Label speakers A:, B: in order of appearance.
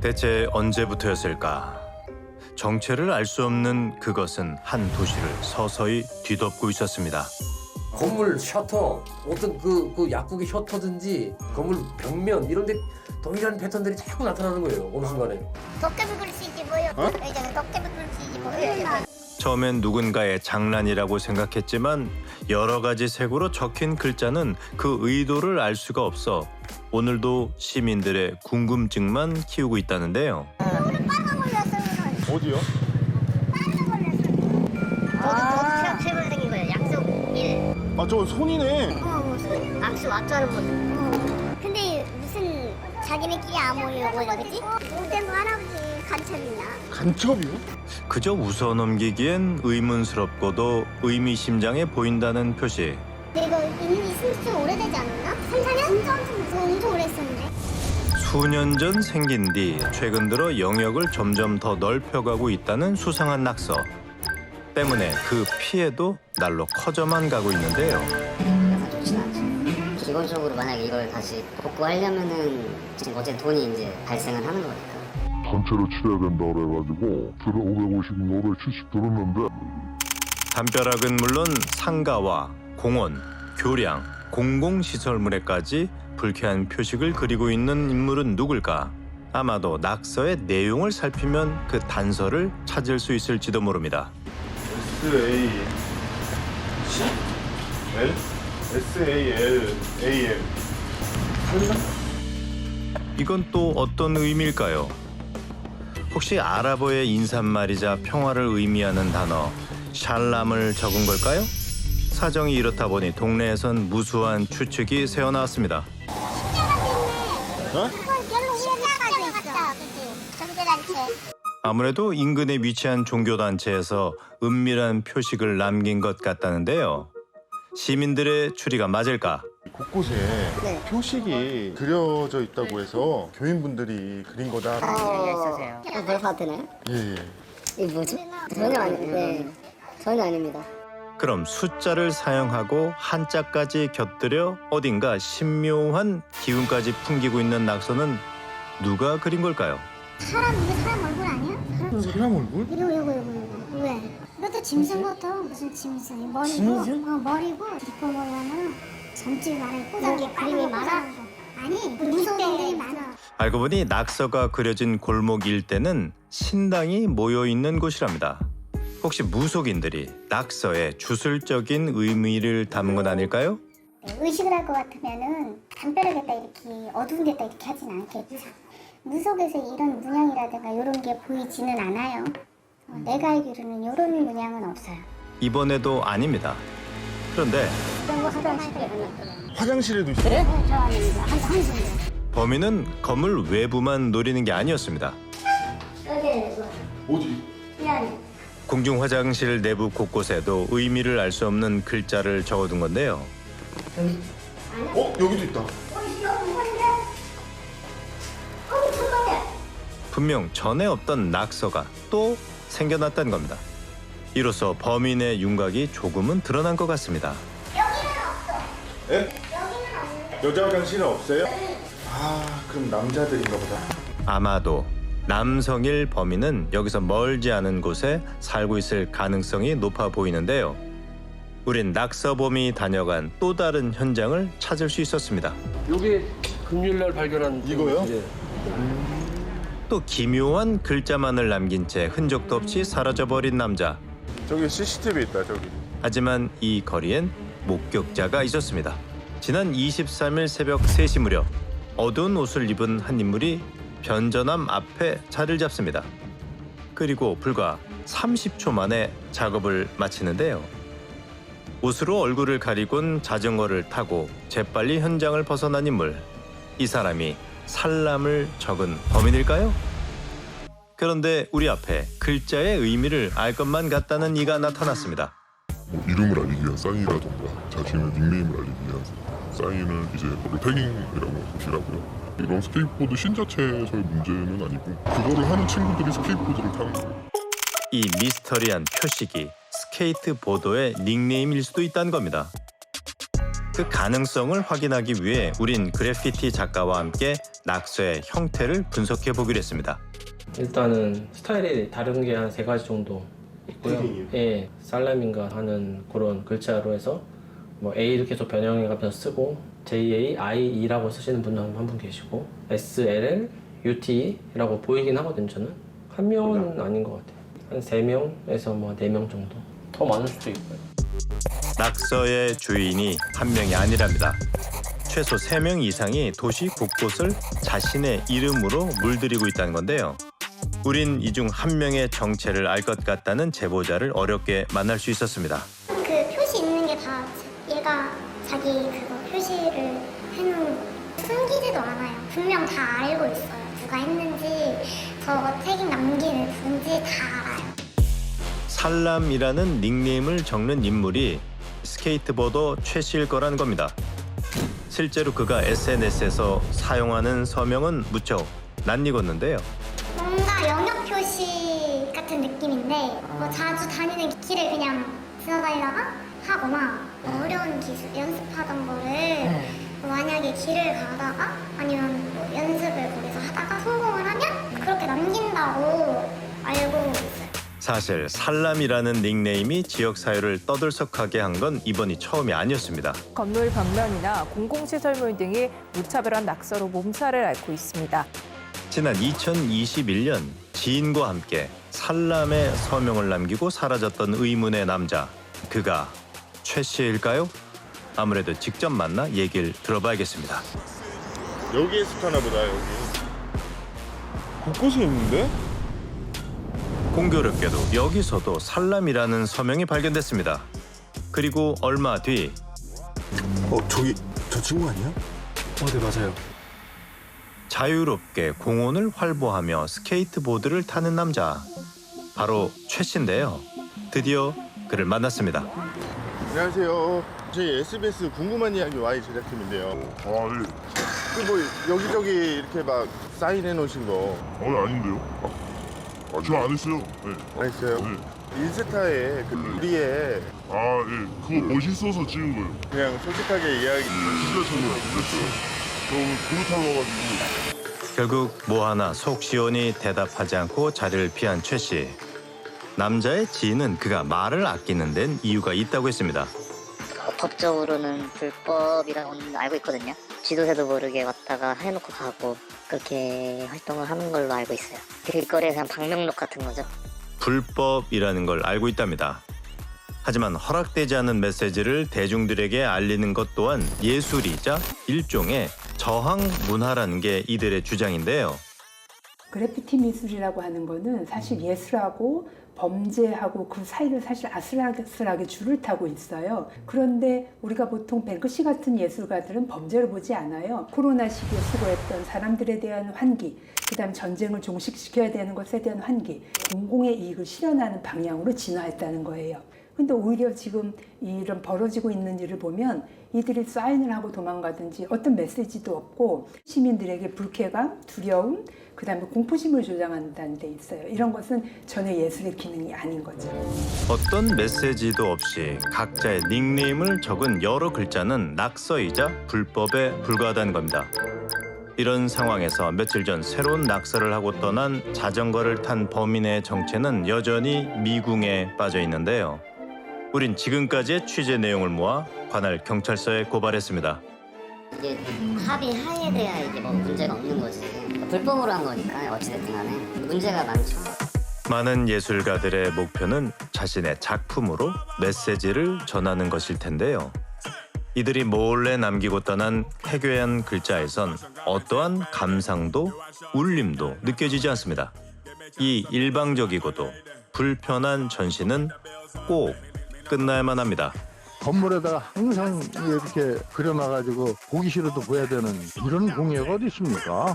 A: 대체 언제부터였을까? 정체를 알 수 없는 그것은 한 도시를 서서히 뒤덮고 있었습니다.
B: 건물 셔터, 어떤 그 약국의 셔터든지 건물 벽면 이런 데 동일한 패턴들이 자꾸 나타나는 거예요. 어느 순간에.
C: 도깨비 그릇이지 뭐요? 이제 도깨비 그릇이지 뭐요?
A: 처음엔 누군가의 장난이라고 생각했지만 여러 가지 색으로 적힌 글자는 그 의도를 알 수가 없어 오늘도 시민들의 궁금증만 키우고 있다는데요.
C: 우리 빨간 걸렸어요.
D: 어디요?
C: 저도 세번 생긴 거예요. 약속 1.
D: 아, 저 손이네.
C: 무슨 악수 맞자는 분. 근데 무슨 자기네끼리 안 모이려고 이러겠지? 그때 뭐 할아버지 간첩이나.
D: 간첩이요?
A: 그저 웃어넘기기엔 의문스럽고도 의미심장해 보인다는 표시.
C: 근데 이거 이미 있은 지 오래되지 않았나? 3, 4년? 진짜 엄청 오래 했었는데.
A: 수년 전 생긴 뒤 최근 들어 영역을 점점 더 넓혀가고 있다는 수상한 낙서. 때문에 그 피해도 날로 커져만 가고 있는데요.
E: 좋진 않죠. 기본적으로 만약에 이걸 다시 복구하려면은 지금 어제 돈이 이제 발생을 하는 거니까.
F: 전체를 치러야 된다 그래가지고 550, 570 들었는데
A: 담벼락은 물론 상가와 공원, 교량, 공공시설물에까지 불쾌한 표식을 그리고 있는 인물은 누굴까? 아마도 낙서의 내용을 살피면 그 단서를 찾을 수 있을지도 모릅니다.
D: S-A C L S-A-L-A-M
A: 이건 또 어떤 의미일까요? 혹시 아랍어의 인사말이자 평화를 의미하는 단어 샬람을 적은 걸까요? 사정이 이렇다 보니 동네에선 무수한 추측이 새어나왔습니다.
D: 어?
A: 아무래도 인근에 위치한 종교단체에서 은밀한 표식을 남긴 것 같다는데요. 시민들의 추리가 맞을까?
D: 곳곳에 표식이 그려져 있다고 해서 교인분들이 그린 거다.
E: 있으세요. 벌써 되나요?
D: 예.
E: 이게 뭐지? 전혀 아닌데. 전혀 아닙니다.
A: 그럼 숫자를 사용하고 한자까지 곁들여 어딘가 신묘한 기운까지 풍기고 있는 낙서는 누가 그린 걸까요?
C: 사람 얼굴 아니야?
D: 사람 얼굴?
C: 이거 왜? 이것도 짐승부터 무슨 짐승이 머리고
E: 짐승?
C: 머리고 뒷구멍에는 점집이 많아 있고 여기 그림이 많아. 아니 무서운 애들이 많아.
A: 알고 보니 낙서가 그려진 골목 일대는 신당이 모여 있는 곳이랍니다. 혹시 무속인들이 낙서에 주술적인 의미를 담은 건 아닐까요?
C: 의식을 할 것 같으면은 담벼락에다 이렇게 어두운 데다 이렇게 하진 않겠죠. 무속에서 이런 문양이라든가 이런 게 보이지는 않아요. 내가 알기로는 이런 문양은 없어요.
A: 이번에도 아닙니다. 그런데
C: 이런 거 화장실에
D: 화장실에도 있어요?
C: 네, 저 아닙니다. 한숨.
A: 범인은 건물 외부만 노리는 게 아니었습니다.
C: 여기
D: 어디?
C: 미안해.
A: 공중 화장실 내부 곳곳에도 의미를 알 수 없는 글자를 적어둔 건데요.
D: 여기도 있다.
A: 분명 전에 없던 낙서가 또 생겨났다는 겁니다. 이로써 범인의 윤곽이 조금은 드러난 것 같습니다.
D: 예? 여자 화장실은 없어요? 아, 그럼 남자들인가 보다.
A: 아마도 남성일 범인은 여기서 멀지 않은 곳에 살고 있을 가능성이 높아 보이는데요. 우린 낙서범이 다녀간 또 다른 현장을 찾을 수 있었습니다.
B: 요게 금요일날 발견한
D: 이거요?
B: 이제
A: 또 기묘한 글자만을 남긴 채 흔적도 없이 사라져버린 남자.
D: 저기 CCTV 있다, 저기.
A: 하지만 이 거리엔 목격자가 있었습니다. 지난 23일 새벽 3시 무렵 어두운 옷을 입은 한 인물이 변전함 앞에 자리를 잡습니다. 그리고 불과 30초 만에 작업을 마치는데요. 옷으로 얼굴을 가리곤 자전거를 타고 재빨리 현장을 벗어난 인물. 이 사람이 살람을 적은 범인일까요? 그런데 우리 앞에 글자의 의미를 알 것만 같다는 이가 나타났습니다.
F: 이름을 알리기 위한 사인이라던가 자신의 닉네임을 알리기 위한 사인을 이제 태깅이라고 보시라고요. 이런 스케이트보드 신 자체에서의 문제는 아니고 그거를 하는 친구들이 스케이트보드를 타는 거예요.
A: 이 미스터리한 표식이 스케이트보더의 닉네임일 수도 있다는 겁니다. 그 가능성을 확인하기 위해 우린 그래피티 작가와 함께 낙서의 형태를 분석해 보기로 했습니다.
G: 일단은 스타일이 다른 게 한 3가지 정도 있고요. 예, 살라민가 하는 그런 글자로 해서 뭐 A를 계속 변형해가면서 쓰고 JA, IE라고 쓰시는 분 한 분 계시고 SLL, UT라고 보이긴 하거든요. 저는 한 명은 아닌 것 같아요. 한 3명에서 뭐 4명 정도. 더 많을 수도 있고요.
A: 낙서의 주인이 한 명이 아니랍니다. 최소 3명 이상이 도시 곳곳을 자신의 이름으로 물들이고 있다는 건데요. 우린 이 중 한 명의 정체를 알 것 같다는 제보자를 어렵게 만날 수 있었습니다.
C: 그 표시 있는 게 다 얘가 자기 그거 표시를 해놓은 숨기지도 않아요. 분명 다 알고 있어요. 누가 했는지 저 책임 남기는 누군지 다 알아요.
A: 살람이라는 닉네임을 적는 인물이 스케이트보더 최씨일 거라는 겁니다. 실제로 그가 SNS에서 사용하는 서명은 무척 낯익었는데요.
C: 뭔가 영역 표시 같은 느낌인데 뭐 자주 다니는 길을 그냥 지나다니다가 하거나 어려운 기술 연습하던 거를 만약에 길을 가다가 아니면 뭐 연습을 거기서 하다가 성공을 하면 그렇게 남긴다고 알고 있어요.
A: 사실 살람이라는 닉네임이 지역 사회를 떠들썩하게 한 건 이번이 처음이 아니었습니다.
H: 건물 벽면이나 공공시설물 등이 무차별한 낙서로 몸살을 앓고 있습니다.
A: 지난 2021년 지인과 함께 살람의 서명을 남기고 사라졌던 의문의 남자. 그가 최 씨일까요? 아무래도 직접 만나 얘기를 들어봐야겠습니다.
D: 여기에 스타나 보다, 여기. 곳곳에 있는데?
A: 공교롭게도 여기서도 살람이라는 서명이 발견됐습니다. 그리고 얼마 뒤
I: 저기 저 친구 아니야?
B: 네 맞아요.
A: 자유롭게 공원을 활보하며 스케이트보드를 타는 남자. 바로 최 씨인데요. 드디어 그를 만났습니다.
D: 안녕하세요. 저희 SBS 궁금한 이야기 Y 제작팀인데요.
F: 아, 예.
D: 그 뭐 여기저기 이렇게 막 사인해 놓으신 거
F: 아닌데요? 저 안 했어요. 네.
D: 안 했어요?
F: 네.
D: 인스타에 그 우리의
F: 아, 예. 그거 멋있어서 찍은 거예요.
D: 그냥 솔직하게 이야기.
F: 진짜 저는 그랬어요. 저 오늘 그릇하러 와가지고.
A: 결국 뭐 하나 속 시원히 대답하지 않고 자리를 피한 최 씨. 남자의 지인은 그가 말을 아끼는 데는 이유가 있다고 했습니다.
E: 법적으로는 불법이라고는 알고 있거든요. 지도새도 모르게 왔다가 해놓고 가고 그렇게 활동을 하는 걸로 알고 있어요. 길거리에서 그냥 방명록 같은 거죠.
A: 불법이라는 걸 알고 있답니다. 하지만 허락되지 않은 메시지를 대중들에게 알리는 것 또한 예술이자 일종의 저항 문화라는 게 이들의 주장인데요.
J: 그래피티 미술이라고 하는 거는 사실 예술하고 범죄하고 그 사이를 사실 아슬아슬하게 줄을 타고 있어요. 그런데 우리가 보통 뱅크시 같은 예술가들은 범죄를 보지 않아요. 코로나 시기에 수고했던 사람들에 대한 환기, 그다음 전쟁을 종식시켜야 되는 것에 대한 환기, 공공의 이익을 실현하는 방향으로 진화했다는 거예요. 근데 오히려 지금 이런 벌어지고 있는 일을 보면 이들이 사인을 하고 도망가든지 어떤 메시지도 없고 시민들에게 불쾌감, 두려움, 그다음에 공포심을 조장한다는 데 있어요. 이런 것은 전혀 예술의 기능이 아닌 거죠.
A: 어떤 메시지도 없이 각자의 닉네임을 적은 여러 글자는 낙서이자 불법에 불과하다는 겁니다. 이런 상황에서 며칠 전 새로운 낙서를 하고 떠난 자전거를 탄 범인의 정체는 여전히 미궁에 빠져 있는데요. 우린 지금까지의 취재 내용을 모아 관할 경찰서에 고발했습니다.
E: 이게 합의하에 대야 이게 뭐 문제가 없는 거지. 불법으로 한 거니까 어찌됐든 간에 문제가 많죠.
A: 많은 예술가들의 목표는 자신의 작품으로 메시지를 전하는 것일 텐데요. 이들이 몰래 남기고 떠난 해괴한 글자에선 어떠한 감상도 울림도 느껴지지 않습니다. 이 일방적이고도 불편한 전시는 꼭 끝나야만 합니다.
I: 건물에다가 항상 이렇게 그려놔가지고 보기 싫어도 보야 되는 이런 공예가 어디 있습니까?